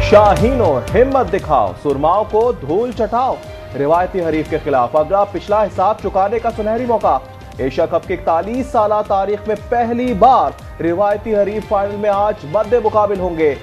शाहीनो हिम्मत दिखाओ, सुरमाओं को धूल चटाओ। रिवायती हरीफ के खिलाफ अगला पिछला हिसाब चुकाने का सुनहरी मौका। एशिया कप की 41 साल तारीख में पहली बार रिवायती हरीफ फाइनल में आज मद्दे मुकाबिल होंगे।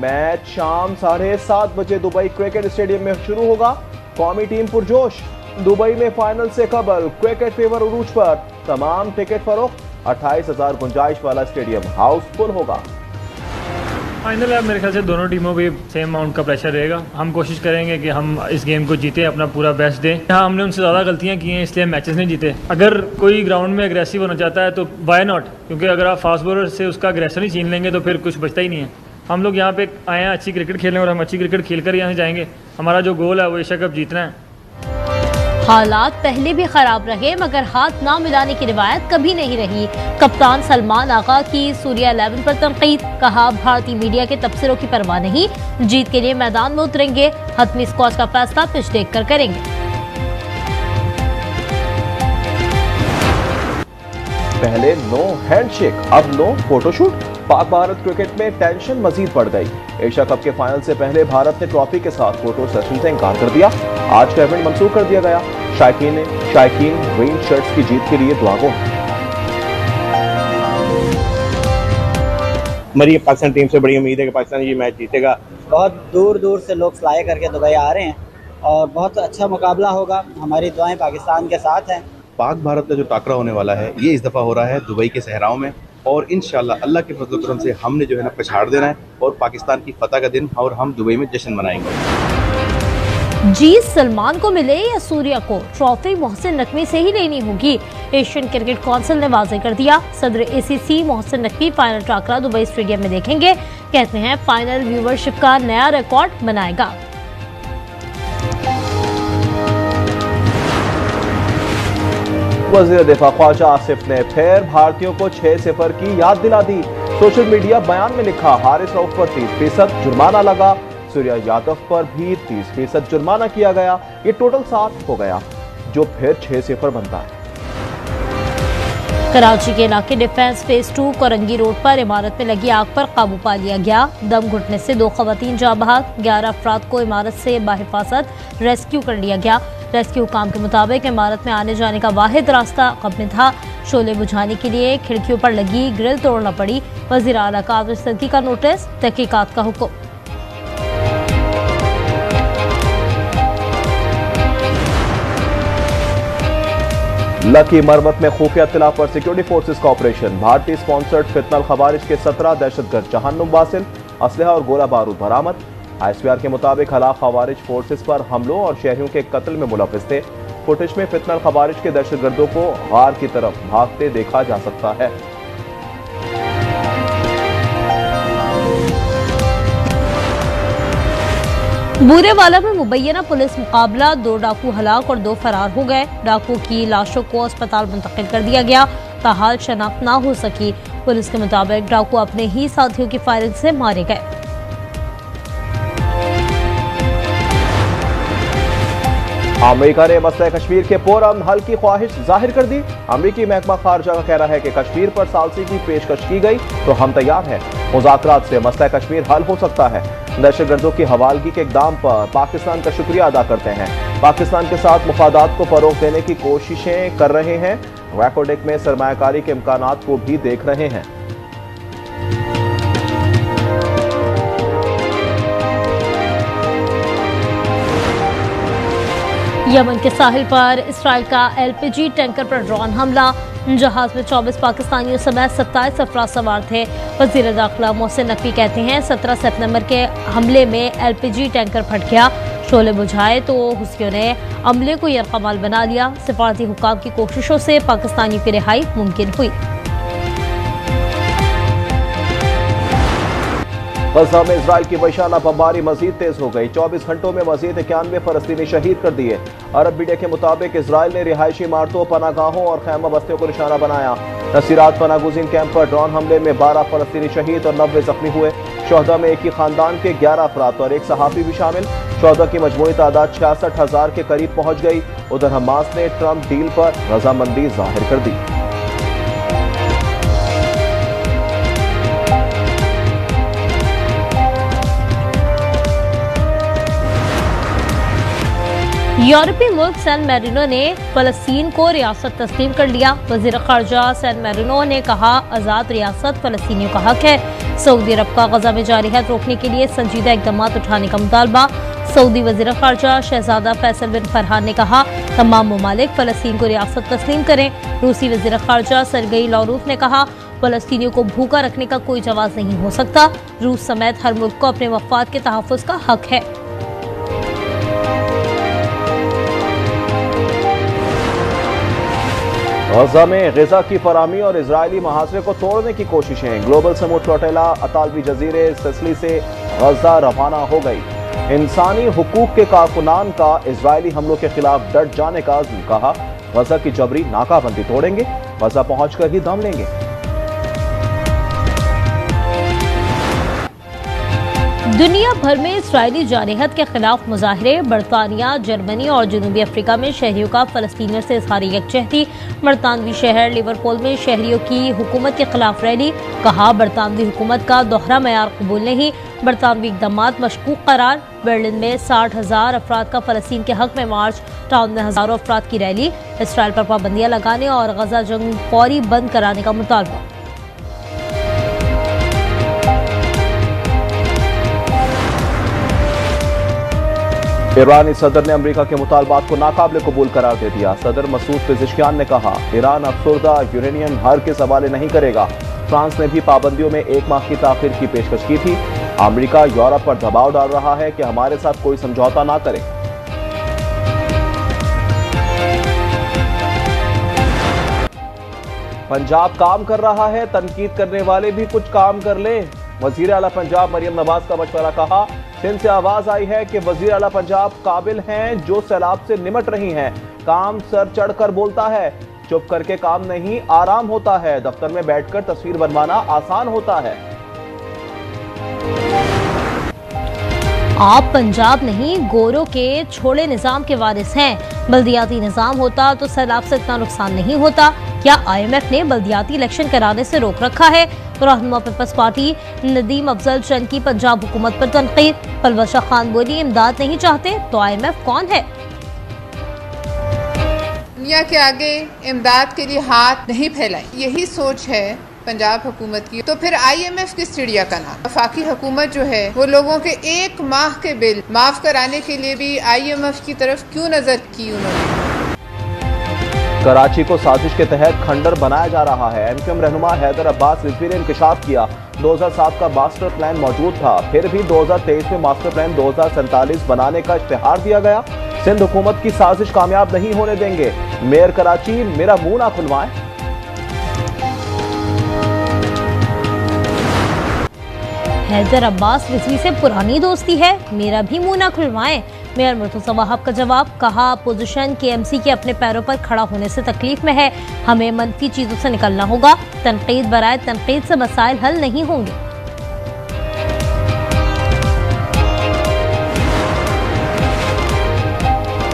मैच शाम 7:30 बजे दुबई क्रिकेट स्टेडियम में शुरू होगा। कौमी टीम पुरजोश। दुबई में फाइनल से कबल क्रिकेट फीवर उरूज पर। तमाम टिकट फरोख्त। 28,000 गुंजाइश वाला स्टेडियम हाउसफुल होगा। फाइनल है, मेरे ख्याल से दोनों टीमों पे सेम अमाउंट का प्रेशर रहेगा। हम कोशिश करेंगे कि हम इस गेम को जीते, अपना पूरा बेस्ट दें। यहाँ हमने उनसे ज़्यादा गलतियाँ की हैं, इसलिए मैचेस नहीं जीते। अगर कोई ग्राउंड में एग्रेसिव होना चाहता है तो वाई नॉट, क्योंकि अगर आप फास्ट बॉलर से उसका एग्रेशन ही छीन लेंगे तो फिर कुछ बचता ही नहीं है। हम लोग यहाँ पे आए हैं अच्छी क्रिकेट खेलने और हम अच्छी क्रिकेट खेल कर यहाँ से जाएंगे। हमारा जो गोल है वो एशिया कप जीतना है। हालात पहले भी खराब रहे मगर हाथ ना मिलाने की रिवायत कभी नहीं रही। कप्तान सलमान आगा की सूर्या 11 पर तनकीद। कहा भारतीय मीडिया के तबसरों की परवाह नहीं, जीत के लिए मैदान में उतरेंगे। हतमी स्क्वाड का फैसला पिच देख कर करेंगे। पहले नो हैंडशेक, अब no photoshoot. Pak Bharat cricket में टेंशन मजीद बढ़ गई। एशिया कप के फाइनल से पहले भारत ने ट्रॉफी के साथ फोटो सेशन से इनकार कर दिया। आज का इवेंट मंसूख कर दिया गया। शायकीन ग्रीन शर्ट्स की जीत के लिए दुआ गो। हमारी पाकिस्तान टीम से बड़ी उम्मीद है कि पाकिस्तान ये मैच जीतेगा। बहुत दूर दूर से लोग फ्लाई करके दुबई आ रहे हैं और बहुत अच्छा मुकाबला होगा। हमारी दुआएं पाकिस्तान के साथ हैं। पाक भारत का जो टाकरा होने वाला है ये इस दफ़ा हो रहा है दुबई के सहराओं में, और इंशाल्लाह अल्लाह के फजल करम से हमने जो है ना पछाड़ देना है और पाकिस्तान की फतह का दिन और हम दुबई में जश्न मनाएंगे। जीत सलमान को मिले या सूर्या को, ट्रॉफी मोहसिन नकवी से ही लेनी होगी। एशियन क्रिकेट काउंसिल ने वाज़ेह कर दिया। सदर ACC मोहसिन नकवी फाइनल टाकरा दुबई स्टेडियम में देखेंगे। कहते हैं फाइनल व्यूवरशिप का नया रिकॉर्ड बनाएगा। वज़ीर दिफा ख्वाजा आसिफ ने फिर भारतीयों को 6-0 की याद दिला दी। सोशल मीडिया बयान में लिखा, हारिस रऊफ पर 30% जुर्माना लगा। सूर्या यादव पर भी 30% जुर्माना किया गया। ये टोटल 7 हो गया, जो फिर 6-0 बनता है। कराची के इलाके डिफेंस फेज 2 कोरंगी रोड पर इमारत में लगी आग पर काबू पा लिया गया। दम घुटने से 2 खवातीन जाँ बहक। 11 अफराद को इमारत से बाहिफाजत रेस्क्यू कर लिया गया। रेस्क्यू हुकाम के मुताबिक इमारत में आने जाने का वाहिद रास्ता कब्र में था। शोले बुझाने के लिए खिड़कियों पर लगी ग्रिल तोड़ना पड़ी। वज़ीर आला का आबदगी का नोटिस, तहकीकात का हुक्म। लकी मरमत में खुफिया इत्तला पर सिक्योरिटी फोर्सेस का ऑपरेशन। भारतीय स्पॉन्सर्ड फितनल खवारिज के 17 दहशतगर्द जहन्नुम वासिल। असलहा और गोला बारूद बरामद। ISPR के मुताबिक हलाक खवारिज फोर्सेस पर हमलों और शहरियों के कत्ल में मुलव्विस थे। फुटेज में फितनल खवारिज के दहशतगर्दों को गार की तरफ भागते देखा जा सकता है। बूरेवाला में मुबैना पुलिस मुकाबला, 2 डाकू हलाक और 2 फरार हो गए। डाकू की लाशों को अस्पताल मुंतकिल कर दिया गया। ताहाल शनाख्त ना हो सकी। पुलिस के मुताबिक डाकू अपने ही साथियों की फायरिंग से मारे गए। अमेरिका ने मसला कश्मीर के पुरअमन हल की ख्वाहिश जाहिर कर दी। अमेरिकी महकमा खारजा का कहना है कि कश्मीर पर सालसी की पेशकश की गई तो हम तैयार हैं। मुज़ाकरात से मसला कश्मीर हल हो सकता है। दहशतगर्दों की हवालगी के इक़दाम पर पाकिस्तान का शुक्रिया अदा करते हैं। पाकिस्तान के साथ मुफादात को फरोग देने की कोशिशें कर रहे हैं। वैकोडेक में सरमायाकारी के इम्कानात को भी देख रहे हैं। यमन के साहिल पर इसराइल का LPG टैंकर पर ड्रोन हमला। जहाज में 24 पाकिस्तानियों समेत 27 अफराद सवार थे। वज़ीर दाखिला मोहसिन नकवी कहते हैं 17 सितंबर के हमले में LPG टैंकर फट गया। शोले बुझाए तो हुसियों ने अमले को यरकमाल बना लिया। सिफारती हुकाम की कोशिशों से पाकिस्तानियों की रिहाई मुमकिन हुई। गज़ा में इजराइल की वहशाना बमबारी मजीद तेज हो गई। 24 घंटों में मजीद 91 फलस्तीनी शहीद कर दिए। अरब मीडिया के मुताबिक इजराइल ने रिहायशी इमारतों, पनागाहों और खैमा बस्तियों को निशाना बनाया। नसीरात पनागुज़ीन कैंप पर ड्रोन हमले में 12 फलस्तीनी शहीद और 90 जख्मी हुए। शोहदा में एक ही खानदान के 11 अफराद और एक सहाफ़ी भी शामिल। शोहदा की मजमूई तादाद 66,000 के करीब पहुंच गई। उधर हमास ने ट्रंप डील पर रजामंदी जाहिर कर दी। यूरोपीय मुल्क सैन मैरिनो ने फलस्तीन को रियासत तस्लीम कर लिया। वजीर खारजा सैन मैरिनो ने कहा, आज़ाद रियासत फलस्तीनियों का हक है। सऊदी अरब का गजा में जारहियत रोकने के लिए संजीदा इकदाम उठाने का मुतालबा। सऊदी वजीर खारजा शहजादा फैसल बिन फरहान ने कहा, तमाम ममालिक फलस्तीन को रियासत तस्लीम करें। रूसी वजीर खारजा सरगई लावरोफ ने कहा, फलस्तीनियों को भूखा रखने का कोई जवाब नहीं हो सकता। रूस समेत हर मुल्क को अपने मफाद के तहफ़्फ़ुज़ का हक है। गजा में ग़िज़ा की फराहमी और इजरायली मुहासरे को तोड़ने की कोशिशें। ग्लोबल समूह फ्लोटिला अतालवी जजीरे सिसिली से गजा रवाना हो गई। इंसानी हुकूक के कारकुनान का इजरायली हमलों के खिलाफ डट जाने का अज़्म। कहा, गजा की जबरी नाकाबंदी तोड़ेंगे, गजा पहुंचकर ही दम लेंगे। दुनिया भर में इस्राएली जारहियत के खिलाफ मुजाहरे। बरतानिया, जर्मनी और जनूबी अफ्रीका में शहरियों का फलस्तीनियों से इज़हारी यकजहती। बरतानवी शहर लिवरपूल में शहरियों की हुकूमत के खिलाफ रैली। कहा, बरतानवी हुकूमत का दोहरा मयार कबूल नहीं, बरतानवी इक़दामात मशकूक करार। बर्लिन में 60,000 अफराद का फलस्तीन के हक में मार्च। टाउन में हज़ारों अफराद की रैली। इसराइल पर पाबंदियाँ लगाने और गजा जंग फौरी बंद कराने का मुतालबा। ईरानी सदर ने अमेरिका के मुतालबात को नाकाबिल कबूल करार दे दिया। सदर मसूद पेज़ेश्कियान ने कहा, ईरान अफसरदा यूरेनियम हर के हवाले नहीं करेगा। फ्रांस ने भी पाबंदियों में 1 माह की ताखीर की पेशकश की थी। अमेरिका यूरोप पर दबाव डाल रहा है कि हमारे साथ कोई समझौता ना करे। पंजाब काम कर रहा है, तनकीद करने वाले भी कुछ काम कर ले। वजीर आला पंजाब मरियम नवाज का मशवरा। कहा, सिंध से आवाज आई है कि वजीर आला पंजाब काबिल हैं जो सैलाब से निमट रही हैं। काम सर चढ़कर बोलता है, चुप करके काम नहीं आराम होता है। दफ्तर में बैठकर तस्वीर बनवाना आसान होता है। आप पंजाब नहीं, गोरों के छोड़े निजाम के वारिस हैं। बल्दियाती निजाम होता तो सैलाब से इतना नुकसान नहीं होता। क्या IMF ने बल्दियाती इलेक्शन कराने से रोक रखा है? रहनुमा पीपल्स पार्टी नदीम अफजल चंद की पंजाब हुकूमत पर तनकीद। पलवशा खान बोली, इमदाद नहीं चाहते तो IMF कौन है? दुनिया के आगे इमदाद के लिए हाथ नहीं फैलाएं, यही सोच है पंजाब हुकूमत की। तो फिर IMF किस चिड़िया का नाम? वफाकी हुकूमत जो है वो लोगों के 1 माह के बिल माफ कराने के लिए भी IMF की तरफ क्यों नजर की उन्होंने? कराची को साजिश के तहत खंडर बनाया जा रहा है। MQM रहनुमा हैदर अब्बास रिजवी ने इंकशाफ किया। 2007 का मास्टर प्लान मौजूद था, फिर भी 2023 में मास्टर प्लान 2047 बनाने का इश्तिहार दिया गया। सिंध हुकूमत की साजिश कामयाब नहीं होने देंगे। मेयर कराची, मेरा मुंह ना खुलवाएं। हैदर अब्बास रिजवी से पुरानी दोस्ती है, मेरा भी मुंह ना खुलवाएं। मेयर मुर्तज़ा वहाब का जवाब। कहा, अपोजिशन KMC के अपने पैरों पर खड़ा होने से तकलीफ में है, हमें मनफी चीजों से निकलना होगा। तनकीद बराए तनकीद से मसाइल हल नहीं होंगे।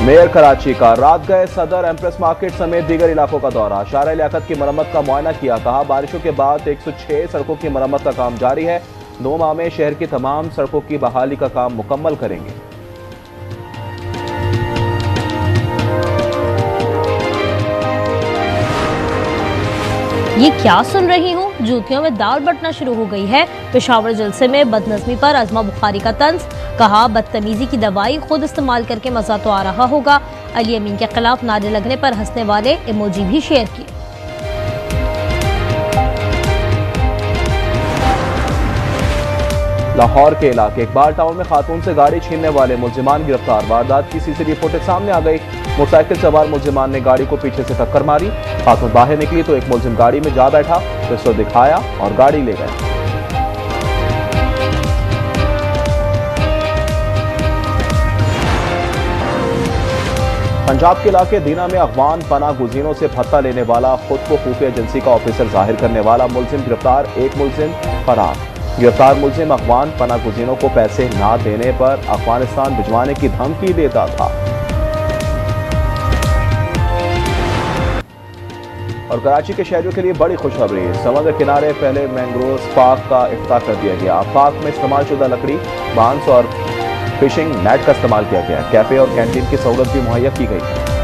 मेयर कराची का रात गए सदर एम्प्रेस मार्केट समेत दीगर इलाकों का दौरा। शारा लियाकत की मरम्मत का मुआयना किया। कहा, बारिशों के बाद 106 सड़कों की मरम्मत का काम जारी है। 2 माह में शहर की तमाम सड़कों की बहाली का काम मुकम्मल करेंगे। ये क्या सुन रही हूँ? जूतियों में दाल बटना शुरू हो गई है। पेशावर जलसे में बदनज़मी पर अज़मा बुखारी का तंज। कहा, बदतमीजी की दवाई खुद इस्तेमाल करके मजा तो आ रहा होगा। अली अमीन के खिलाफ नारे लगने पर हंसने वाले इमोजी भी शेयर किए। लाहौर के इलाके इकबाल टाउन में खातून से गाड़ी छीनने वाले मुलजिमान गिरफ्तार। वारदात की CCTV फुटेज सामने आ गई। मोटरसाइकिल सवार मुलजिमान ने गाड़ी को पीछे से टक्कर मारी। खातून बाहर निकली तो एक मुलजिम गाड़ी में जा बैठा, पिस्तौल दिखाया और गाड़ी ले गए। पंजाब के इलाके दीना में अफगान पनाह गुज़ीरों से भत्ता लेने वाला, खुद को खुफिया एजेंसी का ऑफिसर जाहिर करने वाला मुलजिम गिरफ्तार। एक मुलजिम फरार। गिरफ्तार मुलजिम अफगान पनाह गुज़ीरों को पैसे ना देने पर अफगानिस्तान भिजवाने की धमकी देता था। और कराची के शहरियों के लिए बड़ी खुशखबरी। समुद्र किनारे पहले मैंग्रोव पार्क का इफ्तिताह कर दिया गया। पार्क में इस्तेमाल शुदा लकड़ी, बांस और फिशिंग नेट का इस्तेमाल किया गया। कैफे और कैंटीन की सहूलत भी मुहैया की गई।